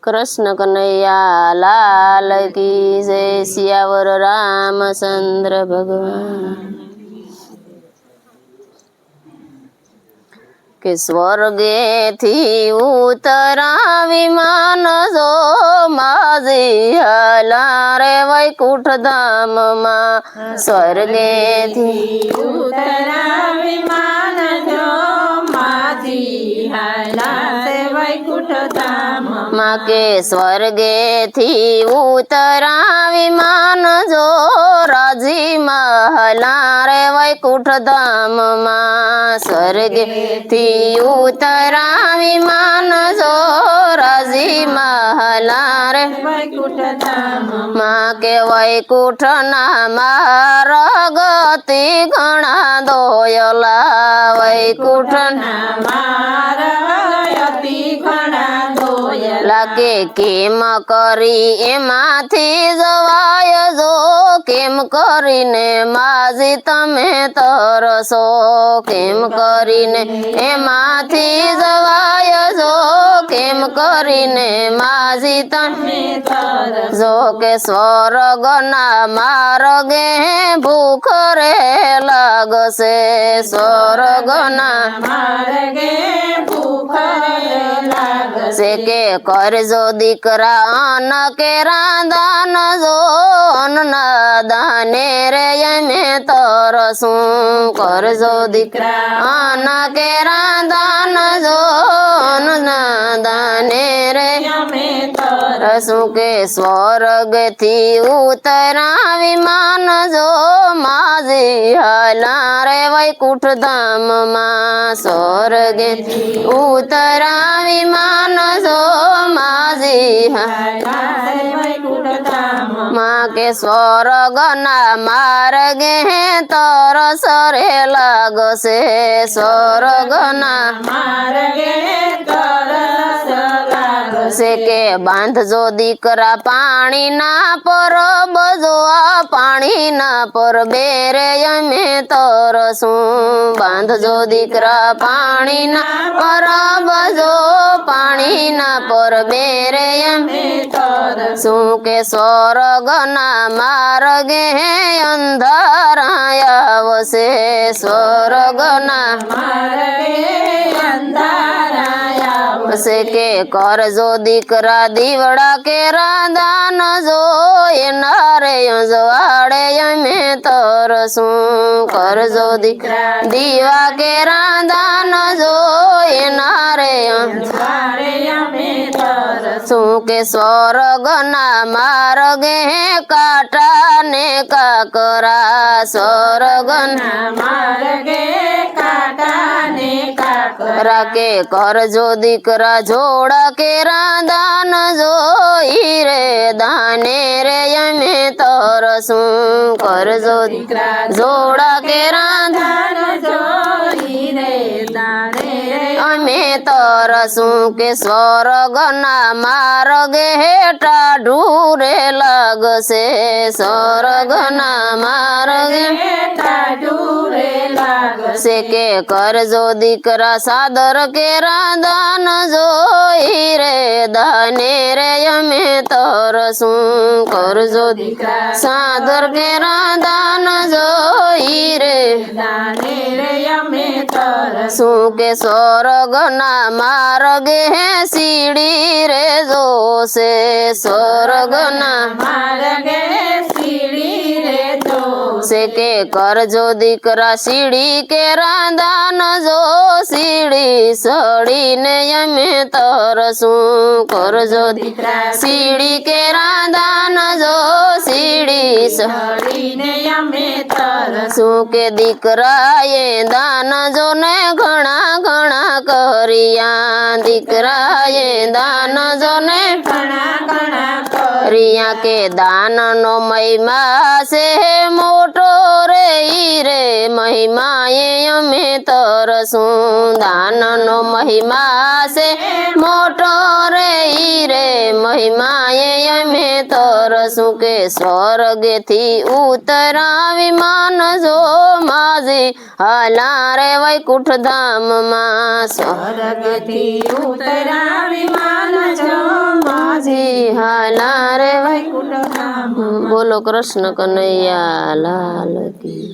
कृष्ण कन्हैया लाल की जय। सियावर रामचंद्र भगवान के स्वर्गे थी उतरा विमान जो माझी हला रे वैकुंठ धाम मा। स्वर्गे थी उतरा विमान जो माझी हला रे वैकुंठ धाम माँ के स्वर्गे थी उतरा विमान जो राजी महला रे वैकुंठ धाम माँ। स्वर्गे थी उतरा विमान जो राजी महला रे वैकुंठ धाम माँ के वैकुंठ ना मार्गति घणा दोयला। वैकुंठ मारगति घणा दोयला लागे केम करी एमांथी जवाय जो। केम करीने माझी तमे तरसो। केम करीने एमांथी जवाय जो। केम करीने माझी तमे जो के स्वर्ग ना मार्गे भूख रे लागसे। स्वर्ग ना मार्गे भूख से के करजो दीकरा अन के रांदान जो। अन्न दाने रे यमे तरसू। करजो दीकरा अन के रांदान जो। अन्न दाने रे तरसू के स्वर्ग थी उतरा विमान जो माझी हला रे वैकुंठ धाम मा। स्वर्ग उतरा विमान जो माझी वैकुंठ धाम माँ के स्वर्ग ना मार्गे तरस रे लागसे। स्वर्ग ना मार्गे तरस से के बांध जो दीकरा पानी ना पर बजो। पानी ना पर बेरे यमे तरसू। बांध जो दीकरा पानी ना पर बजो। पानी ना पर बेरे यमे तरसू के स्वर्ग ना मार्गे अंधारा आवसे। स्वर्ग ना मार्गे अंधारा से के कर जो दीकरा दीवड़ा के रांदान जो। एनारे जवाड़े यमे तरसू। कर जो दीकरा दीवा के रांदान जो। एनारे सू के स्वर्ग ना मार्गे काटा ने काकरा। स्वर्ग ना मार्गे काटा ने काकरा के कर जो दीकरा जोड़ा के रांदान जो। हीरे दाने रे यमे तरसू। कर जो दीकरा जोड़ा के रांदान जो हीरे दाने अमे तरसू के स्वर्ग ना मार्गे हेटा ढूरे लागसे। स्वर्ग ना मार्गे ढूरे से के कर जो दीकरा सादर के रांदान जो। हीरे दाने रे यमे तरसू। कर जो दीकरा सादर के रांदान जो। हीरे दाने रे यमे तरसू के स्वर्ग ना मार्गे है सीढ़ी रे जो से। स्वर्ग ना मार्गे सीढ़ी रे जो से के कर जो दीकरा सीढ़ी के रांदान जो। सीढ़ी सड़ी ने यमे तरसू। कर जो दीकरा सीढ़ी के रांदान जो। सीढ़ी सड़ी ने यमे तरसू के दीकरा ये दान जो ने घणा घणा करिया। दीकरा ये दान जो ने घणा घणा करिया के दान नो महिमा से मोटो रे महिमा ये यमे तरसू। दान नो महिमा से मोटो रे महिमा ये यमे तरसू के स्वर्ग थी उतरा विमान जो माझी हला रे वैकुंठ धाम मा। स्वर्ग थी उतरा विमान जो माझी વિહાના રે વૈકુંઠ ધામ બોલો કૃષ્ણ કનૈયા લાલ કી